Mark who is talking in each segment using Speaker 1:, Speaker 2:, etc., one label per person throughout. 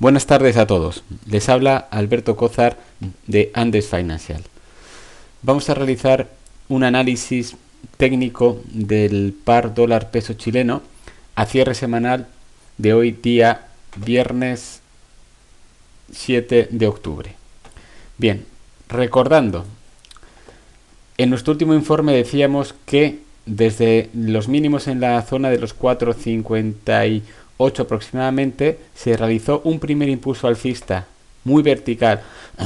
Speaker 1: Buenas tardes a todos. Les habla Alberto Cózar de Andes Financial. Vamos a realizar un análisis técnico del par dólar peso chileno a cierre semanal de hoy día viernes 7 de octubre. Bien, recordando, en nuestro último informe decíamos que desde los mínimos en la zona de los 4,58 aproximadamente se realizó un primer impulso alcista muy vertical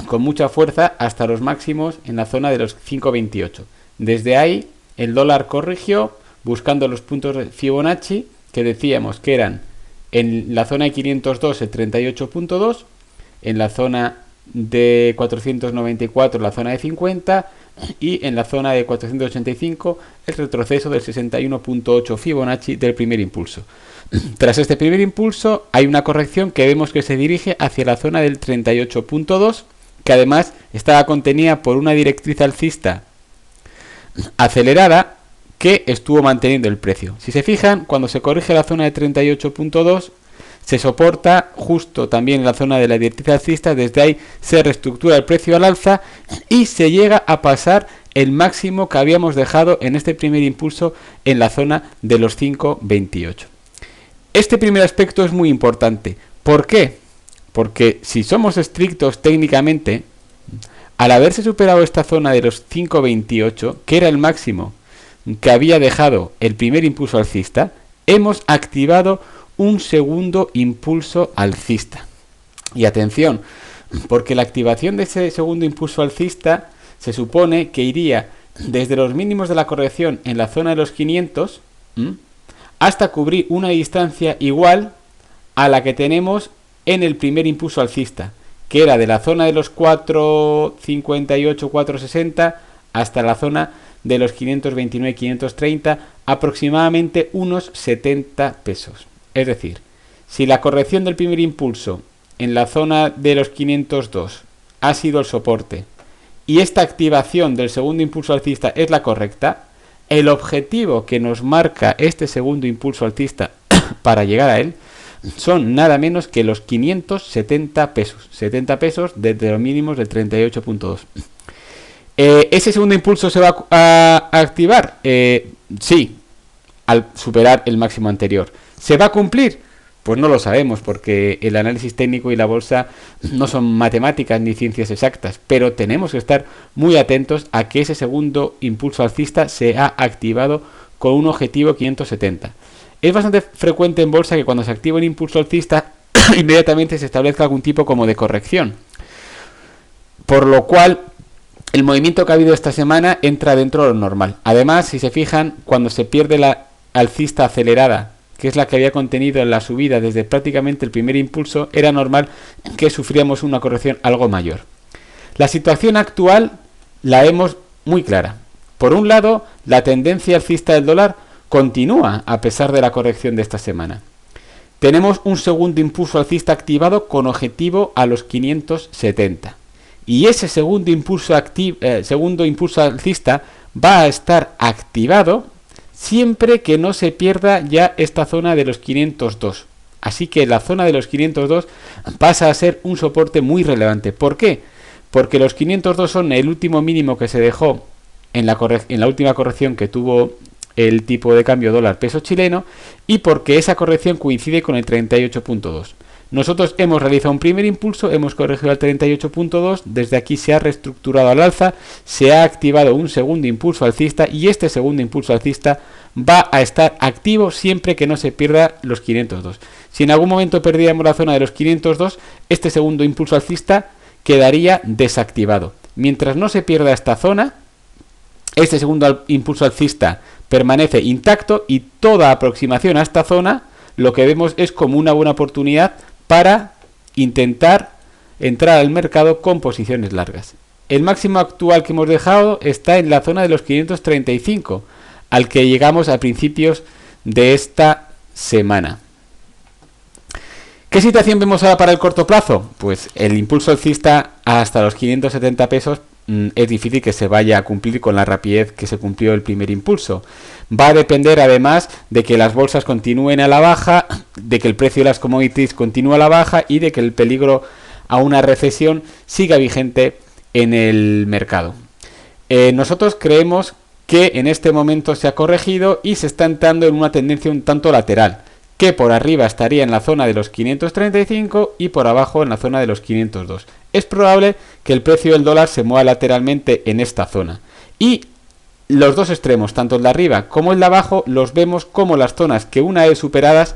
Speaker 1: con mucha fuerza hasta los máximos en la zona de los 5,28. Desde ahí el dólar corrigió buscando los puntos de Fibonacci que decíamos que eran en la zona de 502 el 38.2, en la zona de 494 la zona de 50 y en la zona de 485 el retroceso del 61.8 Fibonacci del primer impulso. Tras este primer impulso hay una corrección que vemos que se dirige hacia la zona del 38.2, que además estaba contenida por una directriz alcista acelerada que estuvo manteniendo el precio. Si se fijan, cuando se corrige la zona de 38.2 se soporta justo también en la zona de la directriz alcista, desde ahí se reestructura el precio al alza y se llega a pasar el máximo que habíamos dejado en este primer impulso en la zona de los 5,28. Este primer aspecto es muy importante. ¿Por qué? Porque si somos estrictos técnicamente, al haberse superado esta zona de los 5,28, que era el máximo que había dejado el primer impulso alcista, hemos activado un segundo impulso alcista. Y atención, porque la activación de ese segundo impulso alcista se supone que iría desde los mínimos de la corrección en la zona de los 500 hasta cubrir una distancia igual a la que tenemos en el primer impulso alcista, que era de la zona de los 4,58, 4,60 hasta la zona de los 529, 530, aproximadamente unos 70 pesos. Es decir, si la corrección del primer impulso en la zona de los 502 ha sido el soporte y esta activación del segundo impulso alcista es la correcta, el objetivo que nos marca este segundo impulso alcista para llegar a él son nada menos que los 570 pesos. 70 pesos desde los mínimos del 38.2. ¿Ese segundo impulso se va a activar? Sí, al superar el máximo anterior. ¿Se va a cumplir? Pues no lo sabemos, porque el análisis técnico y la bolsa no son matemáticas ni ciencias exactas, pero tenemos que estar muy atentos a que ese segundo impulso alcista se ha activado con un objetivo 570. Es bastante frecuente en bolsa que cuando se activa un impulso alcista inmediatamente se establezca algún tipo como de corrección, por lo cual el movimiento que ha habido esta semana entra dentro de lo normal. Además, si se fijan, cuando se pierde la alcista acelerada, que es la que había contenido en la subida desde prácticamente el primer impulso, era normal que sufriéramos una corrección algo mayor. La situación actual la vemos muy clara. Por un lado, la tendencia alcista del dólar continúa a pesar de la corrección de esta semana. Tenemos un segundo impulso alcista activado con objetivo a los 570. Y ese segundo impulso alcista va a estar activado siempre que no se pierda ya esta zona de los 502. Así que la zona de los 502 pasa a ser un soporte muy relevante. ¿Por qué? Porque los 502 son el último mínimo que se dejó en la última corrección que tuvo el tipo de cambio dólar peso chileno y porque esa corrección coincide con el 38.2. Nosotros hemos realizado un primer impulso, hemos corregido al 38.2, desde aquí se ha reestructurado al alza, se ha activado un segundo impulso alcista y este segundo impulso alcista va a estar activo siempre que no se pierda los 502. Si en algún momento perdiéramos la zona de los 502, este segundo impulso alcista quedaría desactivado. Mientras no se pierda esta zona, este segundo impulso alcista permanece intacto y toda aproximación a esta zona lo que vemos es como una buena oportunidad para intentar entrar al mercado con posiciones largas. El máximo actual que hemos dejado está en la zona de los 535, al que llegamos a principios de esta semana. ¿Qué situación vemos ahora para el corto plazo? Pues el impulso alcista hasta los 570 pesos es difícil que se vaya a cumplir con la rapidez que se cumplió el primer impulso. Va a depender además de que las bolsas continúen a la baja, de que el precio de las commodities continúe a la baja y de que el peligro a una recesión siga vigente en el mercado. Nosotros creemos que en este momento se ha corregido y se está entrando en una tendencia un tanto lateral, que por arriba estaría en la zona de los 535 y por abajo en la zona de los 502. Es probable que el precio del dólar se mueva lateralmente en esta zona. Y los dos extremos, tanto el de arriba como el de abajo, los vemos como las zonas que una vez superadas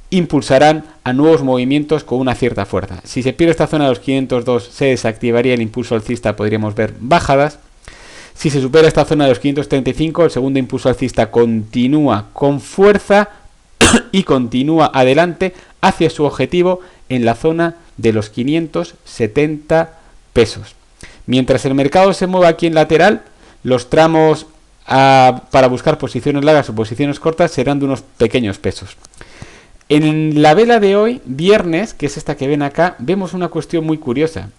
Speaker 1: impulsarán a nuevos movimientos con una cierta fuerza. Si se pierde esta zona de los 502 se desactivaría el impulso alcista, podríamos ver bajadas. Si se supera esta zona de los 535, el segundo impulso alcista continúa con fuerza y continúa adelante hacia su objetivo en la zona de los 570 pesos. Mientras el mercado se mueva aquí en lateral, los tramos para buscar posiciones largas o posiciones cortas serán de unos pequeños pesos. En la vela de hoy, viernes, que es esta que ven acá, vemos una cuestión muy curiosa.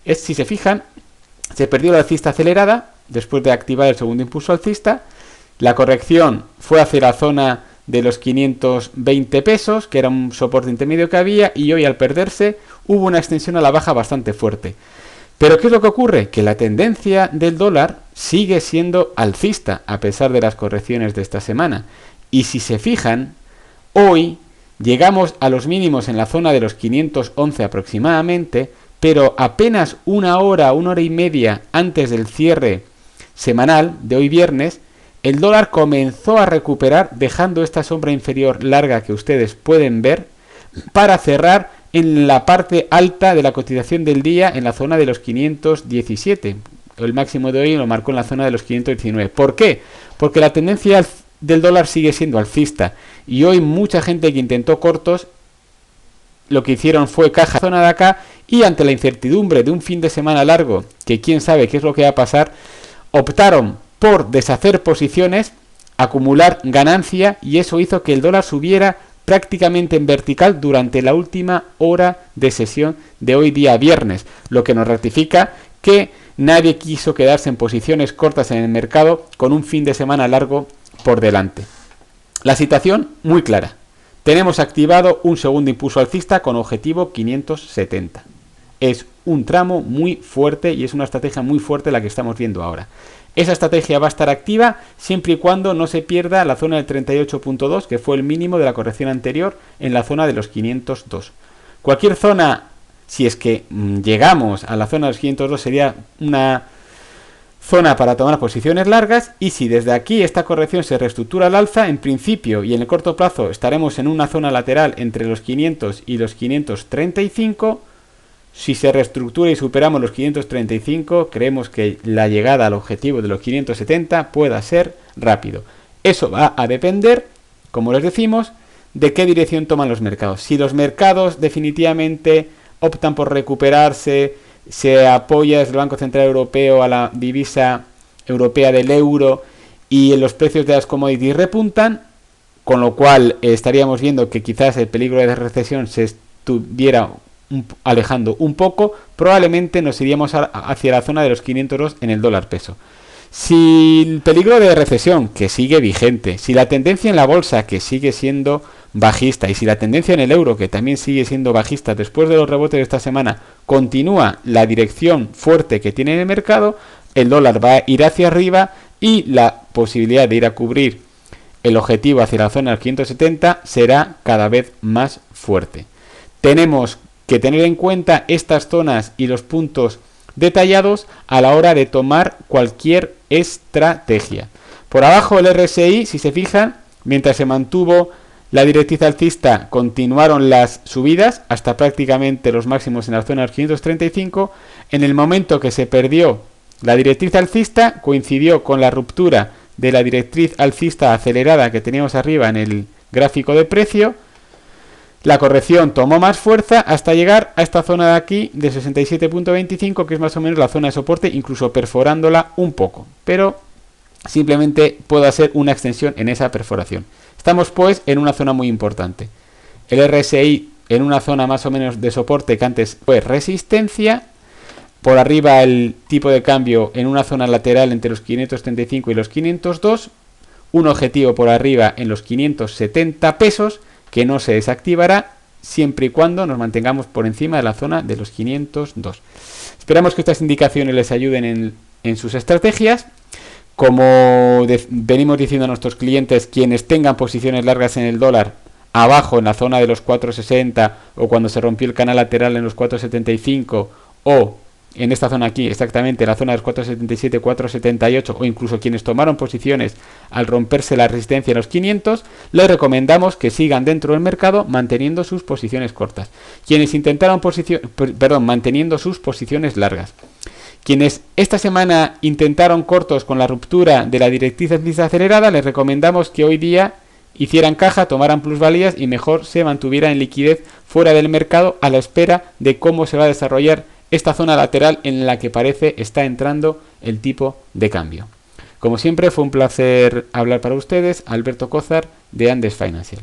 Speaker 1: Si se fijan, se perdió la alcista acelerada después de activar el segundo impulso alcista. La corrección fue hacia la zona de los 520 pesos, que era un soporte intermedio que había, y hoy al perderse hubo una extensión a la baja bastante fuerte. Pero ¿qué es lo que ocurre? Que la tendencia del dólar sigue siendo alcista a pesar de las correcciones de esta semana. Y si se fijan, hoy llegamos a los mínimos en la zona de los 511 aproximadamente, pero apenas una hora y media antes del cierre semanal de hoy viernes, el dólar comenzó a recuperar dejando esta sombra inferior larga que ustedes pueden ver para cerrar en la parte alta de la cotización del día en la zona de los 517. El máximo de hoy lo marcó en la zona de los 519. ¿Por qué? Porque la tendencia del dólar sigue siendo alcista y hoy mucha gente que intentó cortos lo que hicieron fue caja zona de acá y ante la incertidumbre de un fin de semana largo, que quién sabe qué es lo que va a pasar, optaron por deshacer posiciones, acumular ganancia y eso hizo que el dólar subiera prácticamente en vertical durante la última hora de sesión de hoy día viernes, lo que nos ratifica que nadie quiso quedarse en posiciones cortas en el mercado con un fin de semana largo por delante. La situación muy clara. Tenemos activado un segundo impulso alcista con objetivo 570. Es un tramo muy fuerte y es una estrategia muy fuerte la que estamos viendo ahora. Esa estrategia va a estar activa siempre y cuando no se pierda la zona del 38.2, que fue el mínimo de la corrección anterior en la zona de los 502. Cualquier zona, si es que llegamos a la zona de los 502, sería una zona para tomar posiciones largas, y si desde aquí esta corrección se reestructura al alza, en principio y en el corto plazo estaremos en una zona lateral entre los 500 y los 535. Si se reestructura y superamos los 535, creemos que la llegada al objetivo de los 570 pueda ser rápido. Eso va a depender, como les decimos, de qué dirección toman los mercados. Si los mercados definitivamente optan por recuperarse, se apoya desde el Banco Central Europeo a la divisa europea del euro y los precios de las commodities repuntan, con lo cual estaríamos viendo que quizás el peligro de recesión se estuviera alejando un poco, probablemente nos iríamos hacia la zona de los 502 en el dólar peso. Si el peligro de recesión, que sigue vigente, si la tendencia en la bolsa, que sigue siendo bajista, y si la tendencia en el euro, que también sigue siendo bajista después de los rebotes de esta semana, continúa la dirección fuerte que tiene el mercado, el dólar va a ir hacia arriba y la posibilidad de ir a cubrir el objetivo hacia la zona del 570 será cada vez más fuerte. Tenemos que tener en cuenta estas zonas y los puntos detallados a la hora de tomar cualquier estrategia. Por abajo el RSI, si se fijan, mientras se mantuvo la directriz alcista, continuaron las subidas hasta prácticamente los máximos en la zona de los 535. En el momento que se perdió la directriz alcista, coincidió con la ruptura de la directriz alcista acelerada que teníamos arriba en el gráfico de precio. La corrección tomó más fuerza hasta llegar a esta zona de aquí de 67.25, que es más o menos la zona de soporte, incluso perforándola un poco, pero simplemente puede hacer una extensión en esa perforación. Estamos pues en una zona muy importante. El RSI en una zona más o menos de soporte que antes fue resistencia, por arriba el tipo de cambio en una zona lateral entre los 535 y los 502, un objetivo por arriba en los 570 pesos que no se desactivará siempre y cuando nos mantengamos por encima de la zona de los 502. Esperamos que estas indicaciones les ayuden en sus estrategias. Como venimos diciendo a nuestros clientes, quienes tengan posiciones largas en el dólar, abajo en la zona de los 4.60 o cuando se rompió el canal lateral en los 4.75 o en esta zona aquí, exactamente, en la zona de los 4.77, 4.78 o incluso quienes tomaron posiciones al romperse la resistencia en los 500, les recomendamos que sigan dentro del mercado manteniendo sus posiciones cortas. Quienes intentaron manteniendo sus posiciones largas. Quienes esta semana intentaron cortos con la ruptura de la directriz alcista acelerada, les recomendamos que hoy día hicieran caja, tomaran plusvalías y mejor se mantuvieran en liquidez fuera del mercado a la espera de cómo se va a desarrollar esta zona lateral en la que parece está entrando el tipo de cambio. Como siempre, fue un placer hablar para ustedes. Alberto Cózar, de Andes Financial.